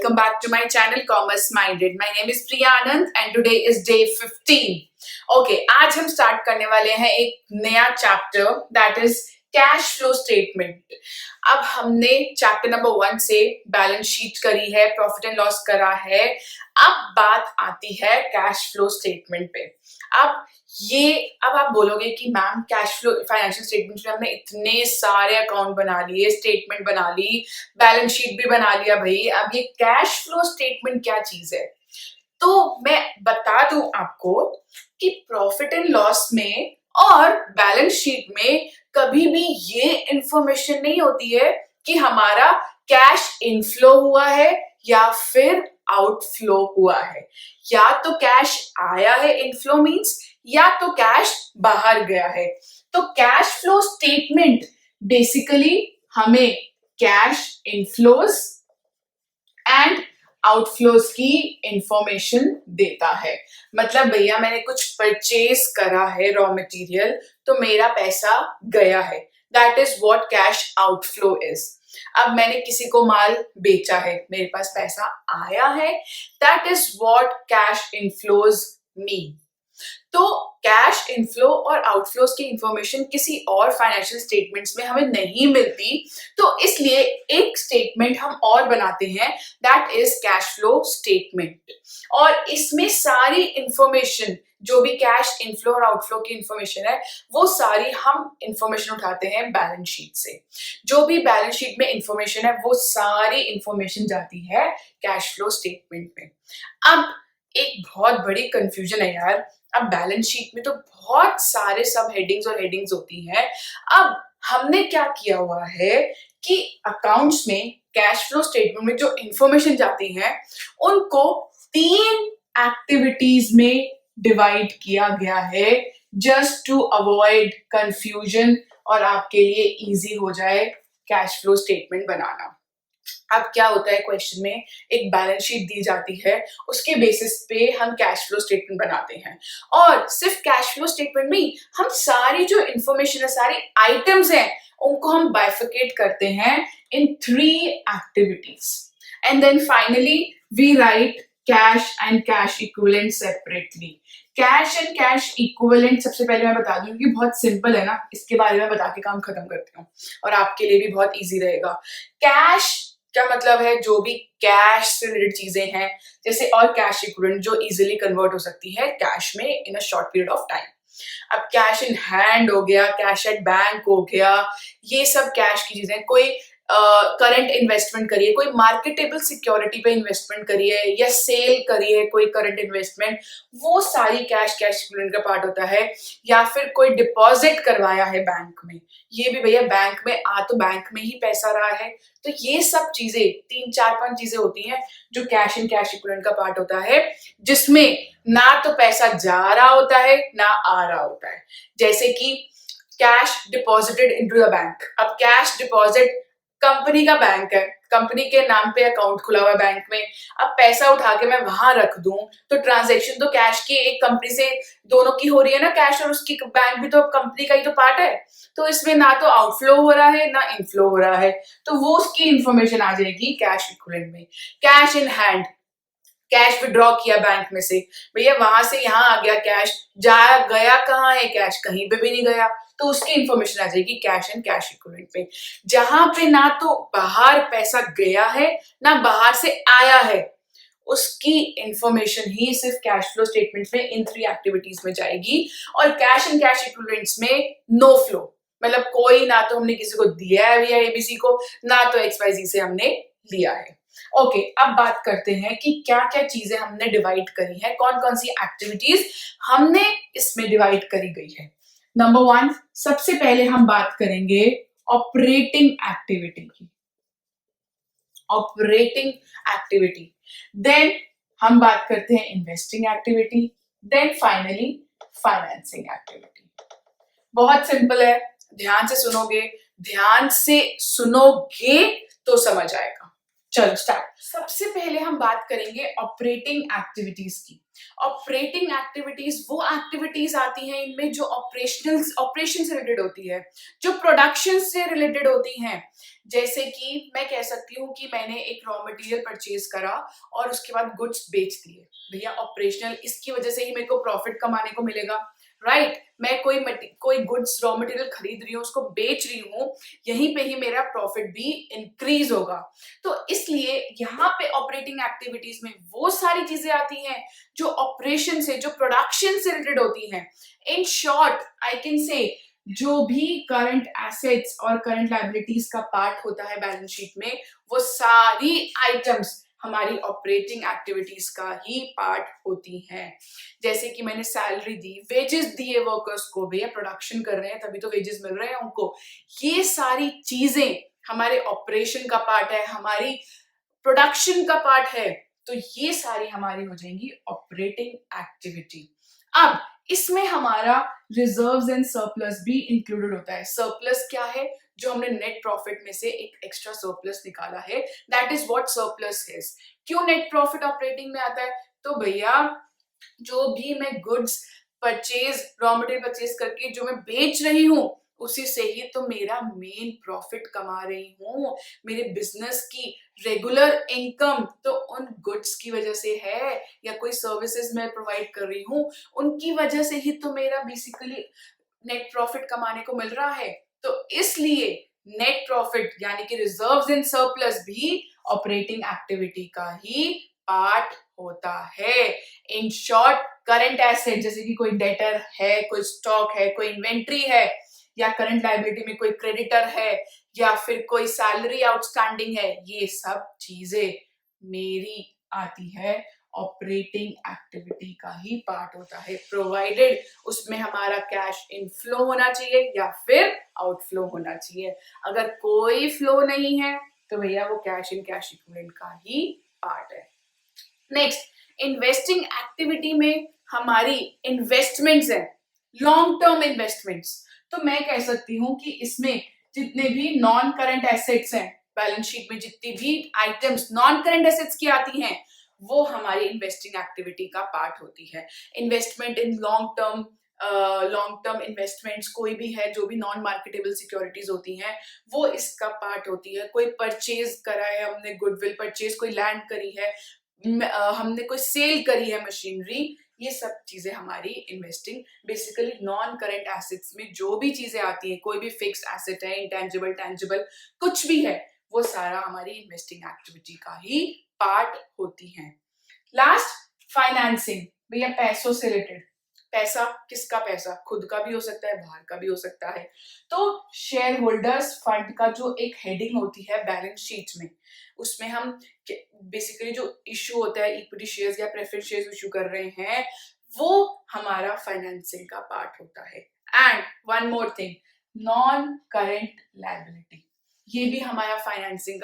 welcome back to my channel Commerce Minded. My name is Priya Anand and today is day 15. Okay, आज हम start करने वाले हैं एक नया chapter that is cash flow statement. अब हमने चैप्टर नंबर 1 से बैलेंस शीट करी है, प्रॉफिट एंड लॉस करा है. अब बात आती है कैश फ्लो स्टेटमेंट पे. अब आप बोलोगे कि ma'am cash flow financial statement में हमने इतने सारे अकाउंट बना लिए, स्टेटमेंट बना ली, बैलेंस शीट भी बना लिया भाई, अब ये कैश फ्लो स्टेटमेंट क्या चीज है? तो मैं बता दूं आपको कि प्रॉफिट एंड लॉस में और बैलेंस शीट में कभी भी ये इंफॉर्मेशन नहीं होती है कि हमारा कैश इनफ्लो हुआ है या फिर आउटफ्लो हुआ है. या तो कैश आया है, इनफ्लो मीन्स, या तो कैश बाहर गया है. तो कैश फ्लो स्टेटमेंट बेसिकली हमें कैश इनफ्लोज एंड आउटफ्लोज की इंफॉर्मेशन देता है. मतलब भैया मैंने कुछ परचेज करा है रॉ मटेरियल, तो मेरा पैसा गया है. That is what cash outflow is. अब मैंने किसी को माल बेचा है, मेरे पास पैसा आया है. That is what cash inflows mean. तो कैश इनफ्लो और आउटफ्लोज की इंफॉर्मेशन किसी और फाइनेंशियल स्टेटमेंट्स में हमें नहीं मिलती. तो इसलिए एक स्टेटमेंट हम और बनाते हैं, that is cash flow statement. और इसमें सारी इंफॉर्मेशन, जो भी कैश इनफ्लो और आउटफ्लो की इंफॉर्मेशन है, वो सारी हम इंफॉर्मेशन उठाते हैं बैलेंस शीट से. जो भी बैलेंस शीट में इंफॉर्मेशन है, वो सारी इंफॉर्मेशन जाती है कैश फ्लो स्टेटमेंट में. अब एक बहुत बड़ी कंफ्यूजन है यार. अब बैलेंस शीट में तो बहुत सारे सब हेडिंग्स और हेडिंग्स होती हैं. अब हमने क्या किया हुआ है कि अकाउंट्स में कैश फ्लो स्टेटमेंट में जो इंफॉर्मेशन जाती है, उनको 3 एक्टिविटीज में डिवाइड किया गया है, जस्ट टू अवॉइड कंफ्यूजन और आपके लिए इजी हो जाए कैश फ्लो स्टेटमेंट बनाना. अब क्या होता है, क्वेश्चन में एक बैलेंस शीट दी जाती है, उसके बेसिस पे हम कैश फ्लो स्टेटमेंट बनाते हैं. और सिर्फ कैश फ्लो स्टेटमेंट में हम सारी जो इंफॉर्मेशन है, सारी आइटम्स हैं, उनको हम बाइफिकेट करते हैं in 3 activities. And then finally we write cash and cash equivalent separately. Cash and cash equivalent सबसे पहले मैं बता दूं कि बहुत सिंपल है ना, इसके बारे में बता के काम खत्म करती हूँ और आपके लिए भी बहुत इजी रहेगा. कैश क्या मतलब है, जो भी कैश से रिलेटेड चीजें हैं, जैसे, और कैश इक्विवेलेंट जो इजीली कन्वर्ट हो सकती है कैश में in a short period of time. अब कैश इन हैंड हो गया, कैश एट बैंक हो गया, ये सब कैश की चीजें. कोई करंट इन्वेस्टमेंट करिए, कोई मार्केटेबल सिक्योरिटी पे इन्वेस्टमेंट करिए या सेल करिए कोई करंट इन्वेस्टमेंट, वो सारी कैश इक्विवेलेंट का पार्ट होता है. या फिर कोई डिपॉजिट करवाया है बैंक में, ये भी भैया बैंक में तो बैंक में ही पैसा रहा है. तो ये सब चीजें 3, 4, 5 चीजें होती हैं जो कैश एंड कैश इक्विवेलेंट का पार्ट होता है, जिसमें ना तो पैसा जा रहा होता है ना आ रहा होता है. जैसे कि cash deposited into the bank. अब कैश डिपॉजिट, कंपनी का बैंक है, कंपनी के नाम पे अकाउंट खुला हुआ है बैंक में. अब पैसा उठा के मैं वहां रख दूं, तो ट्रांजैक्शन तो कैश की एक कंपनी से दोनों की हो रही है ना, कैश और उसकी बैंक भी तो कंपनी का ही तो पार्ट है. तो इसमें ना तो आउटफ्लो हो रहा है ना इनफ्लो हो रहा है, तो वो उसकी इंफॉर्मेशन आ जाएगी कैश इक्विवेलेंट में. Cash in hand, cash withdraw किया बैंक में से, भैया वहां से यहाँ आ गया कैश, गया कहाँ है कैश, कहीं पे भी नहीं गया, तो उसकी इंफॉर्मेशन आ जाएगी कैश एंड कैश इक्विवेलेंट पे. जहां पे ना तो बाहर पैसा गया है ना बाहर से आया है, उसकी इंफॉर्मेशन ही सिर्फ कैश फ्लो स्टेटमेंट में इन 3 एक्टिविटीज में जाएगी. और कैश एंड कैश इक्विवेलेंट्स में नो फ्लो, मतलब कोई ना तो हमने किसी को दिया है भैया एबीसी को, ना तो XYZ से हमने लिया है. ओके, अब बात करते हैं कि क्या क्या चीजें हमने डिवाइड करी है, कौन कौन सी एक्टिविटीज हमने इसमें डिवाइड करी गई है. नंबर 1, सबसे पहले हम बात करेंगे ऑपरेटिंग एक्टिविटी की. ऑपरेटिंग एक्टिविटी, देन हम बात करते हैं investing activity, then finally financing activity. बहुत सिंपल है, ध्यान से सुनोगे तो समझ आएगा. चलो स्टार्ट. सबसे पहले हम बात करेंगे ऑपरेटिंग एक्टिविटीज की. ऑपरेटिंग एक्टिविटीज वो एक्टिविटीज आती हैं इनमें जो ऑपरेशन से रिलेटेड होती है, जो प्रोडक्शन से रिलेटेड होती हैं। जैसे कि मैं कह सकती हूँ कि मैंने एक रॉ मटेरियल परचेज करा और उसके बाद गुड्स बेच दिए, भैया ऑपरेशनल, इसकी वजह से ही मेरे को प्रॉफिट कमाने को मिलेगा, राइट। मैं कोई गुड्स रॉ मटेरियल खरीद रही हूँ, उसको बेच रही हूँ, यहीं पे ही मेरा प्रॉफिट भी इंक्रीज होगा। तो इसलिए यहाँ पे ऑपरेटिंग एक्टिविटीज में वो सारी चीजें आती हैं जो ऑपरेशन से, जो प्रोडक्शन से रिलेटेड होती हैं। In short I can say जो भी करंट एसेट्स और करंट लायबिलिटीज का पार्ट होता है बैलेंस शीट में, वो सारी आइटम्स हमारी ऑपरेटिंग एक्टिविटीज का ही पार्ट होती हैं। जैसे कि मैंने सैलरी दी, वेजेस दिए वर्कर्स को, भैया प्रोडक्शन कर रहे हैं तभी तो वेजेस मिल रहे हैं उनको, ये सारी चीजें हमारे ऑपरेशन का पार्ट है, हमारी प्रोडक्शन का पार्ट है। तो ये सारी हमारी हो जाएंगी ऑपरेटिंग एक्टिविटी। अब इसमें हमारा रिजर्व्स एंड सरप्लस भी इंक्लूडेड होता है। सरप्लस क्या है? जो हमने नेट प्रॉफिट में से एक एक्स्ट्रा सरप्लस निकाला है, that is what surplus is. क्यों नेट प्रॉफिट ऑपरेटिंग में आता है? तो भैया जो भी मैं goods purchase, raw material purchase करके जो मैं बेच रही हूँ, उसी से ही तो मेरा मेन प्रॉफिट कमा रही हूँ। मेरे बिजनेस की रेगुलर इनकम तो उन गुड्स की वजह से है, या कोई सर्विसेज मैं प्रोवाइड कर रही हूँ उनकी वजह से ही तो मेरा बेसिकली नेट प्रॉफिट कमाने को मिल रहा है। तो इसलिए नेट प्रॉफिट यानी कि रिजर्व्स एंड सरप्लस भी ऑपरेटिंग एक्टिविटी का ही पार्ट होता है। इन शॉर्ट करंट एसेट, जैसे कि कोई डेटर है, कोई स्टॉक है, कोई इन्वेंट्री है, या करंट लायबिलिटी में कोई क्रेडिटर है, या फिर कोई सैलरी आउटस्टैंडिंग है, ये सब चीजें मेरी आती है ऑपरेटिंग एक्टिविटी का ही पार्ट होता है, प्रोवाइडेड उसमें हमारा कैश इनफ्लो होना चाहिए या फिर आउटफ्लो होना चाहिए। अगर कोई फ्लो नहीं है तो भैया वो कैश इन कैश इक्विवेलेंट का ही पार्ट है। नेक्स्ट, इन्वेस्टिंग एक्टिविटी में हमारी इन्वेस्टमेंट्स हैं, लॉन्ग टर्म इन्वेस्टमेंट्स। तो मैं कह सकती हूँ कि इसमें जितने भी नॉन करंट एसेट्स हैं, बैलेंस शीट में जितनी भी आइटम्स नॉन करंट एसेट्स की आती हैं, वो हमारी इन्वेस्टिंग एक्टिविटी का पार्ट होती है। Investment in long term investments कोई भी है, जो भी नॉन मार्केटेबल सिक्योरिटीज होती हैं, वो इसका पार्ट होती है। कोई परचेज करा है हमने, गुडविल परचेज, कोई लैंड करी है, हमने कोई सेल करी है मशीनरी, ये सब चीजें हमारी investing, basically non current assets में जो भी चीजें आती हैं, कोई भी फिक्स एसेट है, इंटेंजिबल, टेंजिबल, कुछ भी है, वो सारा हमारी इन्वेस्टिंग एक्टिविटी का ही पार्ट होती है। लास्ट, फाइनेंसिंग, भैया पैसों से रिलेटेड। पैसा किसका? पैसा खुद का भी हो सकता है, बाहर का भी हो सकता है। तो शेयर होल्डर्स फंड का जो एक हेडिंग होती है बैलेंस शीट में, उसमें हम बेसिकली जो इश्यू होता है, इक्विटी शेयर्स या प्रेफरेंस शेयर्स इश्यू कर रहे हैं, वो हमारा फाइनेंसिंग का पार्ट होता है। And one more thing, non current liability, ये भी हमारा फाइनेंसिंग